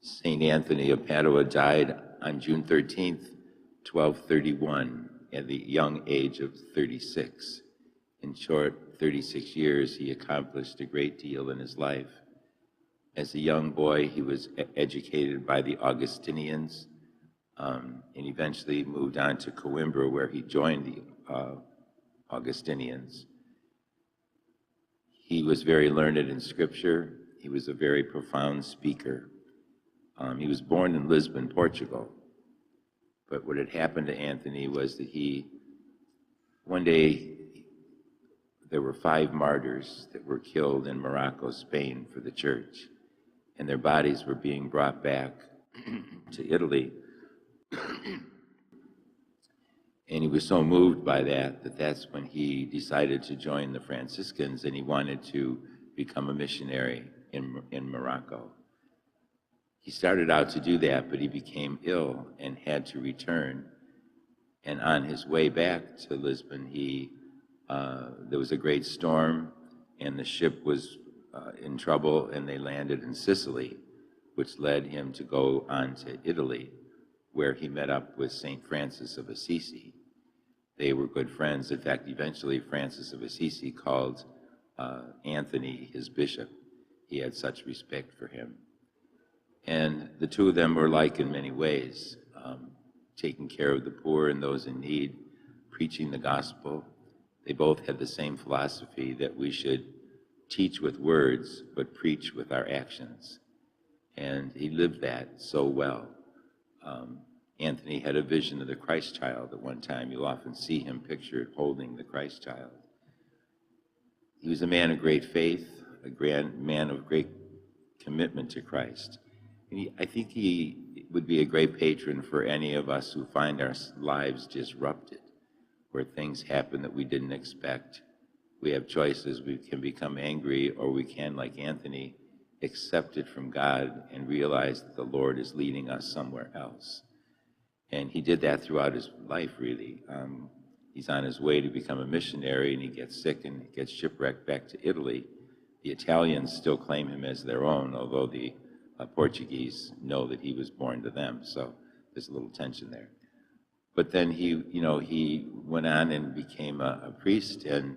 Saint Anthony of Padua died on June 13th, 1231, at the young age of 36. In short, 36 years, he accomplished a great deal in his life. As a young boy, he was educated by the Augustinians, and eventually moved on to Coimbra, where he joined the Augustinians. He was very learned in Scripture. He was a very profound speaker. He was born in Lisbon, Portugal. But what had happened to Anthony was that one day, there were 5 martyrs that were killed in Morocco, Spain, for the church. And their bodies were being brought back to Italy. And he was so moved by that's when he decided to join the Franciscans, and he wanted to become a missionary in Morocco. He started out to do that, but he became ill and had to return. And on his way back to Lisbon, there was a great storm, and the ship was in trouble, and they landed in Sicily, which led him to go on to Italy, where he met up with St. Francis of Assisi. They were good friends. In fact, eventually Francis of Assisi called Anthony his bishop. He had such respect for him. And the two of them were alike in many ways, taking care of the poor and those in need, preaching the gospel. They both had the same philosophy that we should teach with words, but preach with our actions. And he lived that so well. Anthony had a vision of the Christ child at one time. You'll often see him pictured holding the Christ child. He was a man of great faith, a man of great commitment to Christ. And I think he would be a great patron for any of us who find our lives disrupted, where things happen that we didn't expect. We have choices. We can become angry, or we can, like Anthony, accept it from God and realize that the Lord is leading us somewhere else. And he did that throughout his life, really. He's on his way to become a missionary, and he gets sick and gets shipwrecked back to Italy. The Italians still claim him as their own, although the Portuguese know that he was born to them, so there's a little tension there. But then he went on and became a priest, and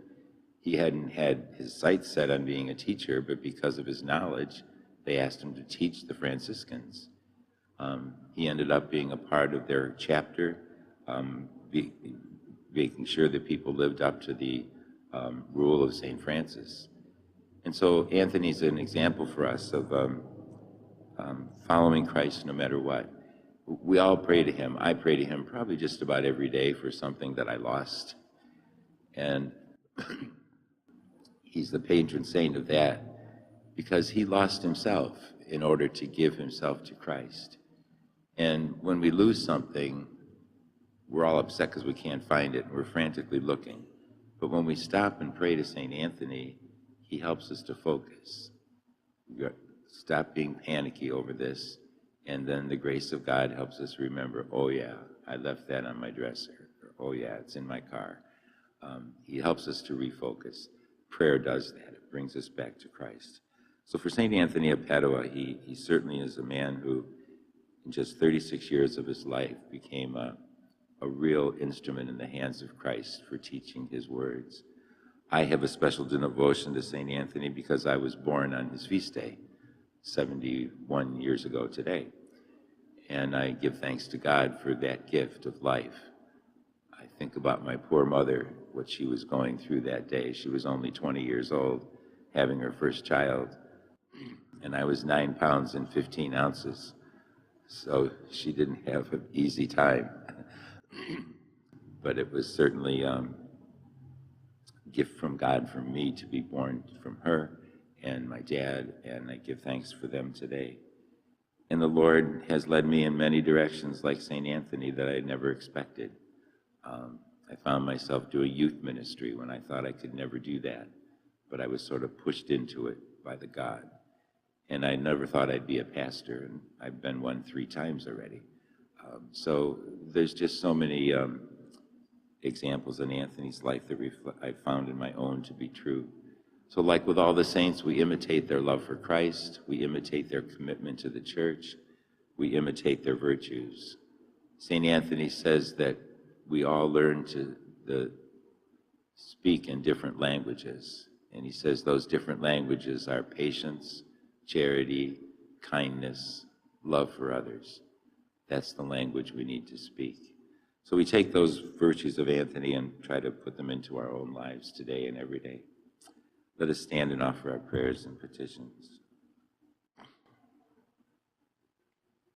he hadn't had his sights set on being a teacher, but because of his knowledge, they asked him to teach the Franciscans. He ended up being a part of their chapter, making sure that people lived up to the rule of St. Francis. And so Anthony's an example for us of following Christ no matter what. We all pray to him. I pray to him probably just about every day for something that I lost. And he's the patron saint of that because he lost himself in order to give himself to Christ. And when we lose something, we're all upset because we can't find it, and we're frantically looking. But when we stop and pray to St. Anthony, he helps us to focus. Stop being panicky over this, and then the grace of God helps us remember, oh yeah, I left that on my dresser, or oh yeah, it's in my car. He helps us to refocus. Prayer does that. It brings us back to Christ. So for St. Anthony of Padua, he certainly is a man who, in just 36 years of his life, became a real instrument in the hands of Christ for teaching his words. I have a special devotion to St. Anthony because I was born on his feast day, 71 years ago today. And I give thanks to God for that gift of life. I think about my poor mother, what she was going through that day. She was only 20 years old, having her first child. And I was 9 pounds and 15 ounces. So she didn't have an easy time. But it was certainly a gift from God for me to be born from her and my dad, and I give thanks for them today. And the Lord has led me in many directions like St. Anthony that I had never expected. I found myself doing youth ministry when I thought I could never do that, but I was sort of pushed into it by the God. And I never thought I'd be a pastor, and I've been one 3 times already. So there's just so many examples in Anthony's life that I found in my own to be true. So like with all the saints, we imitate their love for Christ, we imitate their commitment to the church, we imitate their virtues. St. Anthony says that we all learn to speak in different languages. And he says those different languages are patience, charity, kindness, love for others. That's the language we need to speak. So we take those virtues of Anthony and try to put them into our own lives today and every day. Let us stand and offer our prayers and petitions.